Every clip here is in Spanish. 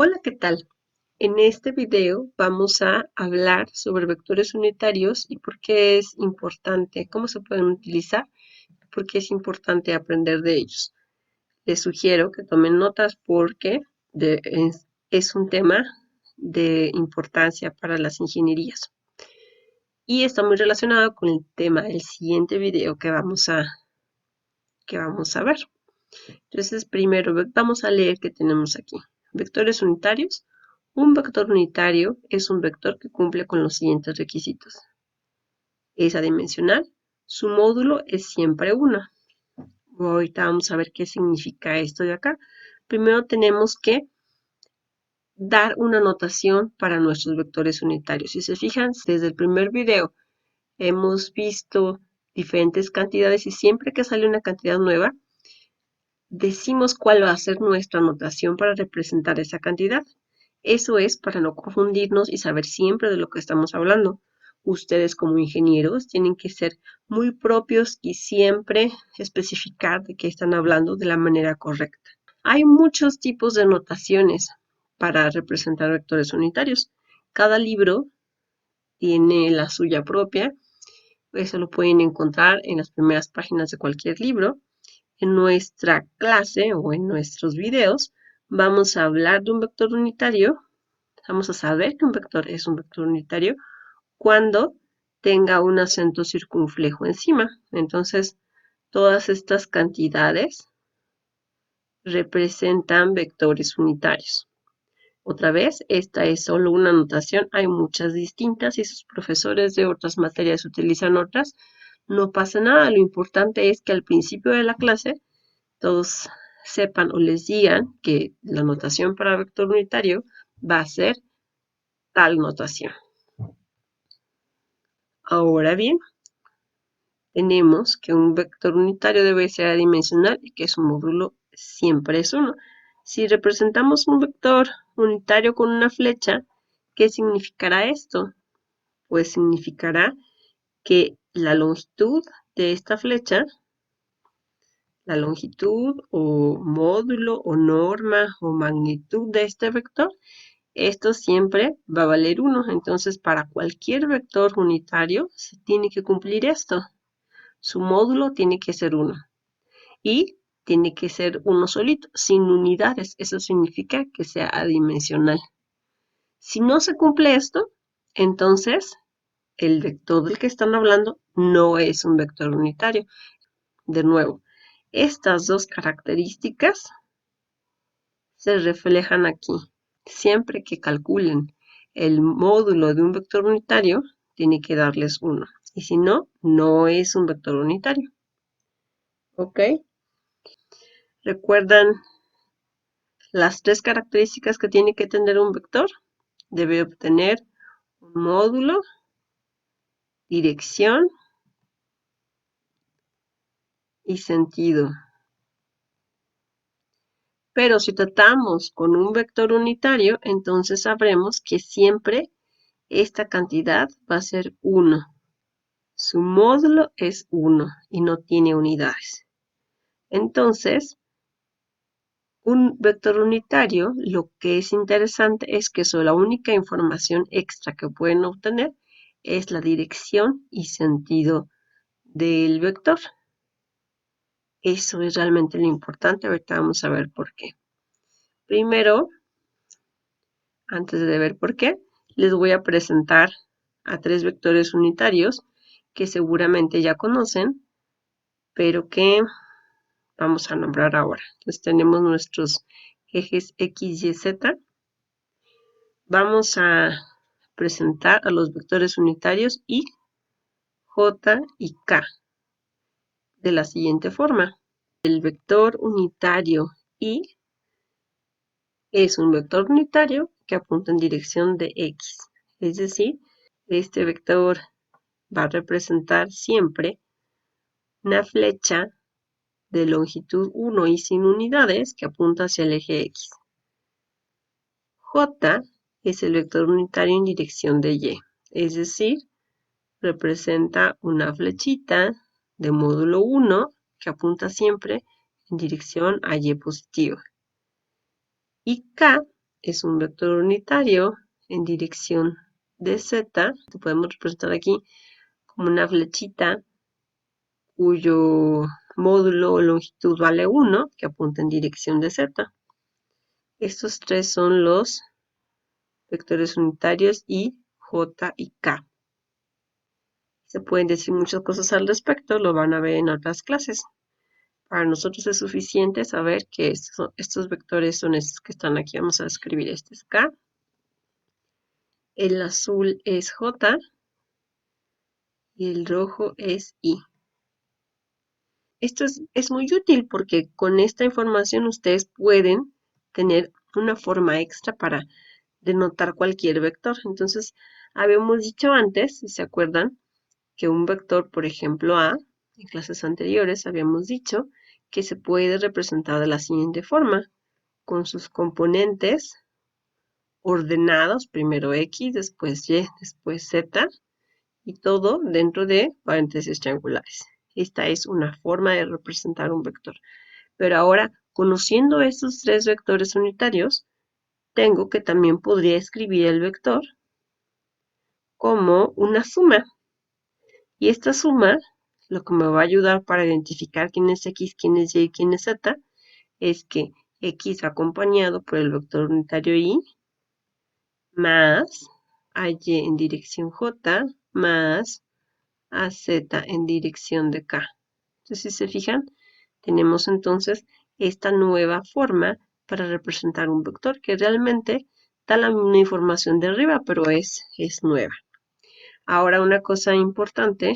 Hola, ¿qué tal? En este video vamos a hablar sobre vectores unitarios y por qué es importante, cómo se pueden utilizar, por qué es importante aprender de ellos. Les sugiero que tomen notas porque es un tema de importancia para las ingenierías. Y está muy relacionado con el tema del siguiente video que vamos a ver. Entonces, primero vamos a leer qué tenemos aquí. Vectores unitarios. Un vector unitario es un vector que cumple con los siguientes requisitos. Es adimensional. Su módulo es siempre 1. Ahorita vamos a ver qué significa esto de acá. Primero tenemos que dar una notación para nuestros vectores unitarios. Si se fijan, desde el primer video hemos visto diferentes cantidades y siempre que sale una cantidad nueva, decimos cuál va a ser nuestra notación para representar esa cantidad. Eso es para no confundirnos y saber siempre de lo que estamos hablando. Ustedes como ingenieros tienen que ser muy propios y siempre especificar de qué están hablando de la manera correcta. Hay muchos tipos de notaciones para representar vectores unitarios. Cada libro tiene la suya propia. Eso lo pueden encontrar en las primeras páginas de cualquier libro. En nuestra clase o en nuestros videos vamos a hablar de un vector unitario. Vamos a saber que un vector es un vector unitario cuando tenga un acento circunflejo encima. Entonces, todas estas cantidades representan vectores unitarios. Otra vez, esta es solo una notación. Hay muchas distintas y sus profesores de otras materias utilizan otras. No pasa nada. Lo importante es que al principio de la clase todos sepan o les digan que la notación para vector unitario va a ser tal notación. Ahora bien, tenemos que un vector unitario debe ser adimensional y que su módulo siempre es 1. Si representamos un vector unitario con una flecha, ¿qué significará esto? Pues significará que la longitud de esta flecha, la longitud o módulo o norma o magnitud de este vector, esto siempre va a valer 1. Entonces, para cualquier vector unitario se tiene que cumplir esto. Su módulo tiene que ser 1. Y tiene que ser uno solito, sin unidades. Eso significa que sea adimensional. Si no se cumple esto, entonces el vector del que están hablando no es un vector unitario. De nuevo, estas dos características se reflejan aquí. Siempre que calculen el módulo de un vector unitario, tiene que darles 1. Y si no, no es un vector unitario. ¿Ok? ¿Recuerdan las tres características que tiene que tener un vector? Debe obtener un módulo, dirección y sentido. Pero si tratamos con un vector unitario, entonces sabremos que siempre esta cantidad va a ser 1. Su módulo es 1 y no tiene unidades. Entonces, un vector unitario, lo que es interesante es que la única información extra que pueden obtener es la dirección y sentido del vector. Eso es realmente lo importante. Ahorita vamos a ver por qué. Primero, antes de ver por qué, les voy a presentar a tres vectores unitarios que seguramente ya conocen, pero que vamos a nombrar ahora. Entonces tenemos nuestros ejes X, Y, Z. Vamos a presentar a los vectores unitarios I, J y K de la siguiente forma. El vector unitario I es un vector unitario que apunta en dirección de X. Es decir, este vector va a representar siempre una flecha de longitud 1 y sin unidades que apunta hacia el eje X. J es el vector unitario en dirección de Y. Es decir, representa una flechita de módulo 1 que apunta siempre en dirección a Y positiva. Y K es un vector unitario en dirección de z. Lo podemos representar aquí como una flechita cuyo módulo o longitud vale 1, que apunta en dirección de z. Estos tres son los vectores unitarios I, J y K. Se pueden decir muchas cosas al respecto, lo van a ver en otras clases. Para nosotros es suficiente saber que estos vectores son estos que están aquí. Vamos a escribir este es K. El azul es J y el rojo es I. Esto es muy útil porque con esta información ustedes pueden tener una forma extra para denotar cualquier vector. Entonces, habíamos dicho antes, si se acuerdan, que un vector, por ejemplo, A, en clases anteriores habíamos dicho que se puede representar de la siguiente forma, con sus componentes ordenados, primero X, después Y, después Z, y todo dentro de paréntesis triangulares. Esta es una forma de representar un vector. Pero ahora, conociendo estos tres vectores unitarios, tengo que también podría escribir el vector como una suma. Y esta suma, lo que me va a ayudar para identificar quién es X, quién es Y y quién es Z, es que X va acompañado por el vector unitario Y, más AY en dirección J, más AZ en dirección de K. Entonces, si se fijan, tenemos entonces esta nueva forma para representar un vector que realmente da la misma información de arriba, pero es nueva. Ahora, una cosa importante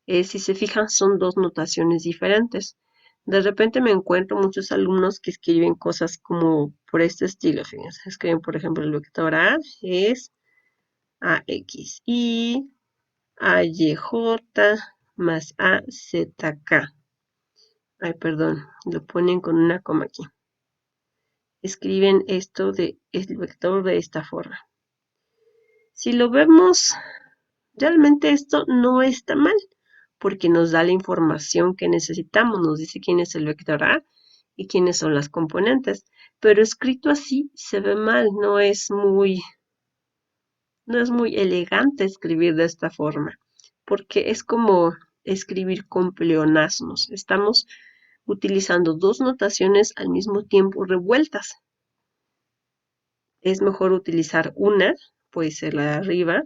es, si se fijan, son dos notaciones diferentes. De repente me encuentro muchos alumnos que escriben cosas como por este estilo. Fíjense, escriben, por ejemplo, el vector A es AX y AYJ más AZK. Ay, perdón, lo ponen con una coma aquí. Escriben esto de el vector de esta forma. Si lo vemos, realmente esto no está mal, porque nos da la información que necesitamos, nos dice quién es el vector A y quiénes son las componentes. Pero escrito así se ve mal, no es muy elegante escribir de esta forma, porque es como escribir con pleonasmos. Estamos utilizando dos notaciones al mismo tiempo revueltas. Es mejor utilizar una, puede ser la de arriba,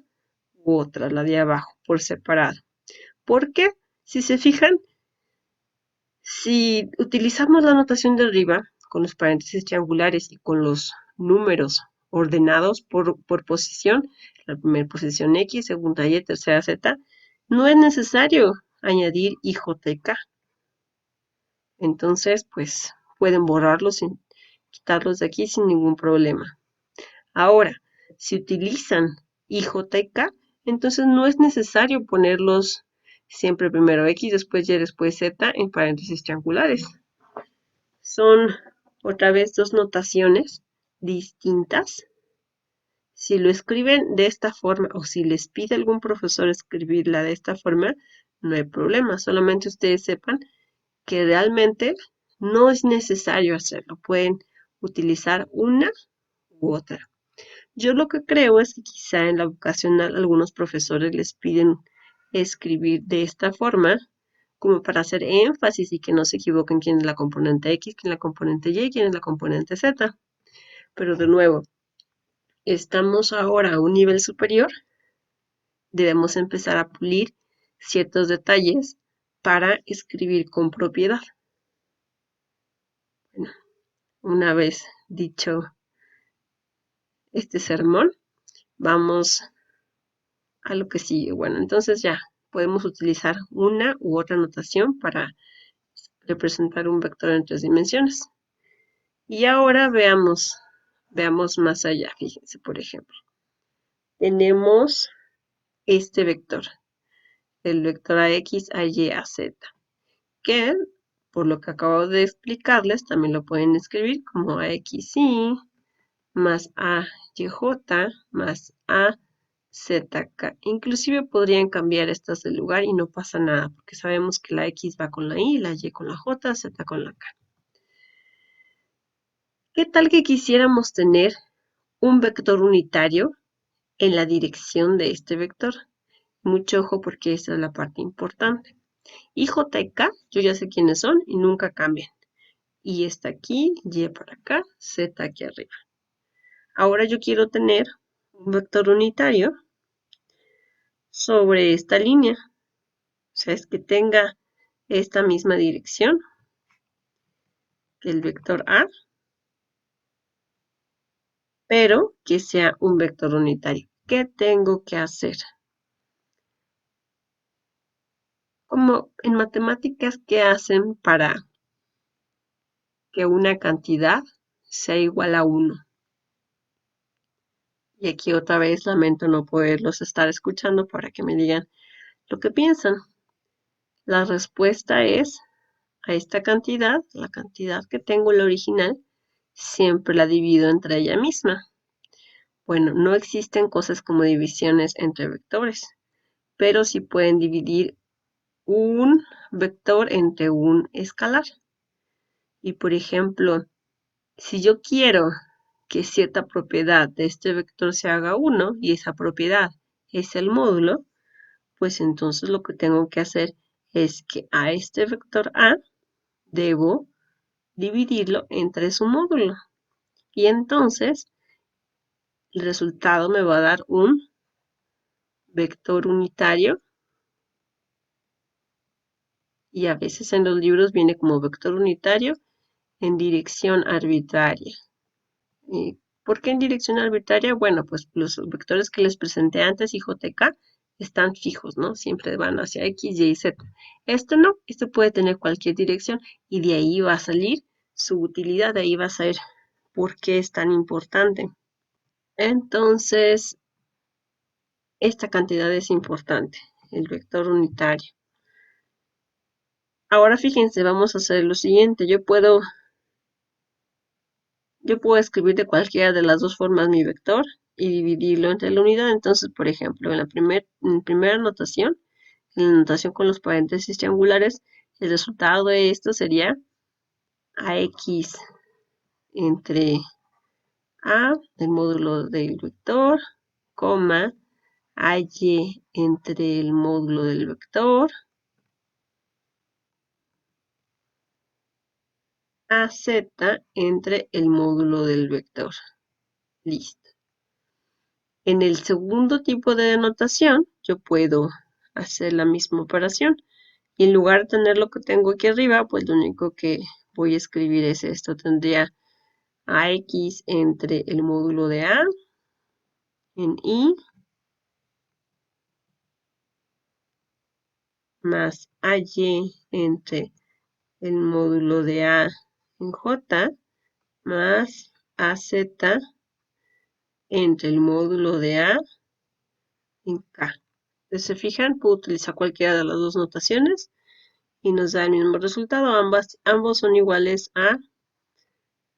u otra, la de abajo, por separado. Porque, si se fijan, si utilizamos la notación de arriba, con los paréntesis triangulares y con los números ordenados por posición, la primera posición X, segunda Y, tercera Z, no es necesario añadir I, J y K. Entonces, pues, pueden borrarlos y quitarlos de aquí sin ningún problema. Ahora, si utilizan I, J y K, entonces no es necesario ponerlos siempre primero X, después Y, después Z en paréntesis triangulares. Son otra vez dos notaciones distintas. Si lo escriben de esta forma o si les pide algún profesor escribirla de esta forma, no hay problema. Solamente ustedes sepan que realmente no es necesario hacerlo. Pueden utilizar una u otra. Yo lo que creo es que quizá en la vocacional algunos profesores les piden escribir de esta forma como para hacer énfasis y que no se equivoquen quién es la componente X, quién es la componente Y, quién es la componente Z. Pero de nuevo, estamos ahora a un nivel superior, debemos empezar a pulir ciertos detalles para escribir con propiedad. Bueno, una vez dicho este sermón, vamos a lo que sigue. Bueno, entonces ya podemos utilizar una u otra notación para representar un vector en tres dimensiones. Y ahora veamos más allá. Fíjense, por ejemplo, tenemos este vector, el vector AX, AY, AZ, que por lo que acabo de explicarles, también lo pueden escribir como AXY más AYJ más AZK. Inclusive podrían cambiar estas de lugar y no pasa nada, porque sabemos que la X va con la Y, la Y con la J, Z con la K. ¿Qué tal que quisiéramos tener un vector unitario en la dirección de este vector. Mucho ojo porque esta es la parte importante. Y J y K, yo ya sé quiénes son y nunca cambian. Y está aquí, Y para acá, Z aquí arriba. Ahora yo quiero tener un vector unitario sobre esta línea. O sea, es que tenga esta misma dirección que el vector A, pero que sea un vector unitario. ¿Qué tengo que hacer? Como en matemáticas, ¿qué hacen para que una cantidad sea igual a 1? Y aquí otra vez lamento no poderlos estar escuchando para que me digan lo que piensan. La respuesta es a esta cantidad, la cantidad que tengo, la original, siempre la divido entre ella misma. Bueno, no existen cosas como divisiones entre vectores, pero sí pueden dividir un vector entre un escalar. Y por ejemplo, si yo quiero que cierta propiedad de este vector se haga 1 y esa propiedad es el módulo, pues entonces lo que tengo que hacer es que a este vector A debo dividirlo entre su módulo. Y entonces el resultado me va a dar un vector unitario. Y a veces en los libros viene como vector unitario en dirección arbitraria. ¿Y por qué en dirección arbitraria? Bueno, pues los vectores que les presenté antes, IJK, están fijos, ¿no? Siempre van hacia X, Y y Z. Este no, este puede tener cualquier dirección y de ahí va a salir su utilidad, de ahí va a saber por qué es tan importante. Entonces, esta cantidad es importante, el vector unitario. Ahora fíjense, vamos a hacer lo siguiente. Yo puedo escribir de cualquiera de las dos formas mi vector y dividirlo entre la unidad. Entonces, por ejemplo, en la primera notación, en la notación con los paréntesis triangulares, el resultado de esto sería AX entre A, el módulo del vector, coma, AY entre el módulo del vector, AZ entre el módulo del vector. Listo. En el segundo tipo de notación, yo puedo hacer la misma operación. Y en lugar de tener lo que tengo aquí arriba, pues lo único que voy a escribir es esto. Tendría AX entre el módulo de A en I más AY entre el módulo de A en J más AZ entre el módulo de A en K. Entonces, se fijan, puedo utilizar cualquiera de las dos notaciones y nos da el mismo resultado. Ambos son iguales a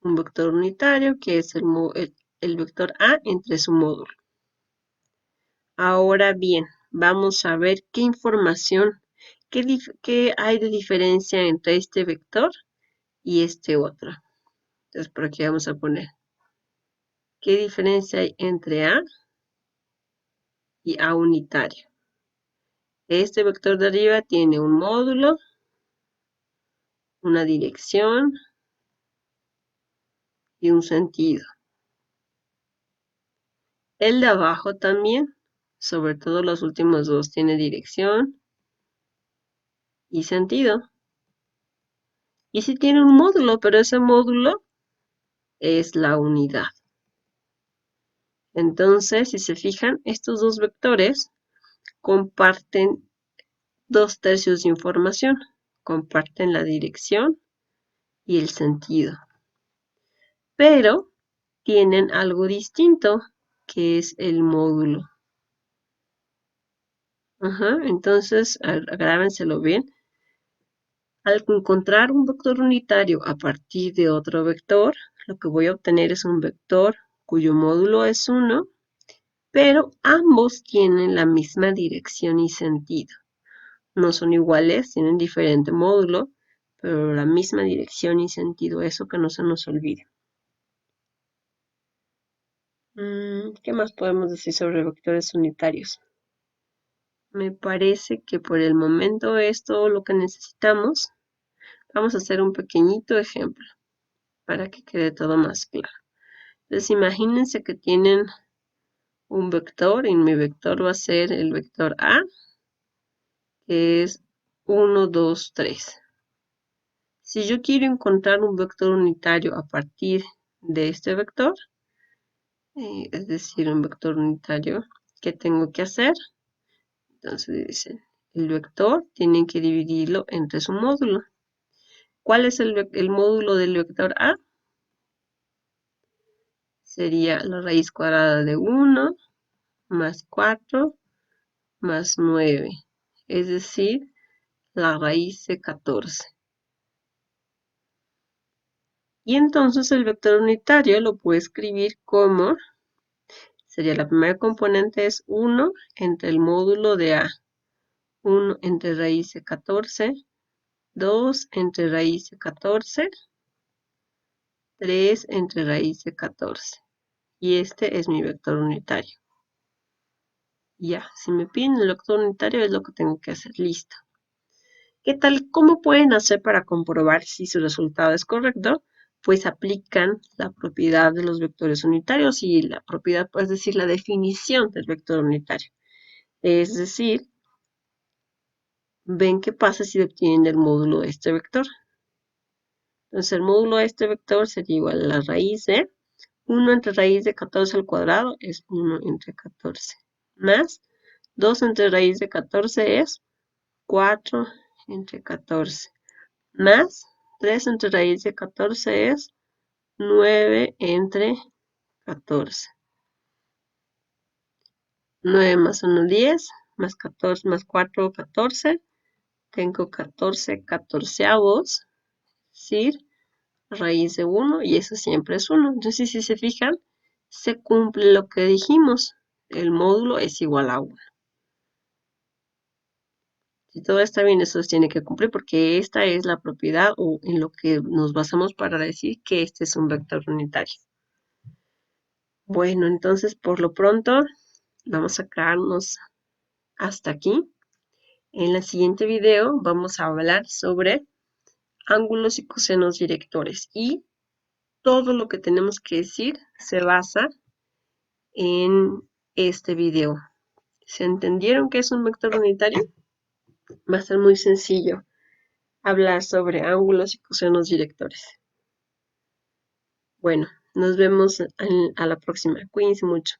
un vector unitario, que es el vector A entre su módulo. Ahora bien, vamos a ver qué información, qué hay de diferencia entre este vector y este otro. Entonces, por aquí vamos a poner, ¿qué diferencia hay entre A y A unitario? Este vector de arriba tiene un módulo, una dirección y un sentido. El de abajo también, sobre todo los últimos dos, tiene dirección y sentido. Y sí tiene un módulo, pero ese módulo es la unidad. Entonces, si se fijan, estos dos vectores comparten 2/3 de información. Comparten la dirección y el sentido. Pero tienen algo distinto, que es el módulo. Entonces, grábenselo bien. Al encontrar un vector unitario a partir de otro vector, lo que voy a obtener es un vector cuyo módulo es 1, pero ambos tienen la misma dirección y sentido. No son iguales, tienen diferente módulo, pero la misma dirección y sentido, eso que no se nos olvide. ¿Qué más podemos decir sobre vectores unitarios? Me parece que por el momento es todo lo que necesitamos. Vamos a hacer un pequeñito ejemplo para que quede todo más claro. Entonces imagínense que tienen un vector y mi vector va a ser el vector A, que es 1, 2, 3. Si yo quiero encontrar un vector unitario a partir de este vector, es decir, un vector unitario, ¿qué tengo que hacer? Entonces dicen, el vector tienen que dividirlo entre su módulo. ¿Cuál es el módulo del vector A? Sería la raíz cuadrada de 1 más 4 más 9, es decir, la raíz de 14. Y entonces el vector unitario lo puedo escribir como, sería la primera componente es 1 entre el módulo de A, 1 entre raíz de 14, 2 entre raíz de 14, 3 entre raíz de 14. Y este es mi vector unitario. Ya, si me piden el vector unitario es lo que tengo que hacer. Listo. ¿Qué tal? ¿Cómo pueden hacer para comprobar si su resultado es correcto? Pues aplican la propiedad de los vectores unitarios y la propiedad, es decir, la definición del vector unitario. Es decir, ven qué pasa si obtienen el módulo de este vector. Entonces, el módulo de este vector sería igual a la raíz de 1 entre raíz de 14 al cuadrado es 1 entre 14. Más 2 entre raíz de 14 es 4 entre 14. Más 3 entre raíz de 14 es 9 entre 14. 9 más 1, 10. Más 14 más 4, 14. Tengo 14 catorceavos. Es decir, raíz de 1 y eso siempre es 1. Entonces, si se fijan, se cumple lo que dijimos. El módulo es igual a 1. Si todo está bien, eso se tiene que cumplir porque esta es la propiedad o en lo que nos basamos para decir que este es un vector unitario. Bueno, entonces por lo pronto vamos a quedarnos hasta aquí. En el siguiente video vamos a hablar sobre ángulos y cosenos directores y todo lo que tenemos que decir se basa en este video. ¿Se entendieron qué es un vector unitario? Va a ser muy sencillo hablar sobre ángulos y cosenos directores. Bueno, nos vemos a la próxima. Cuídense mucho.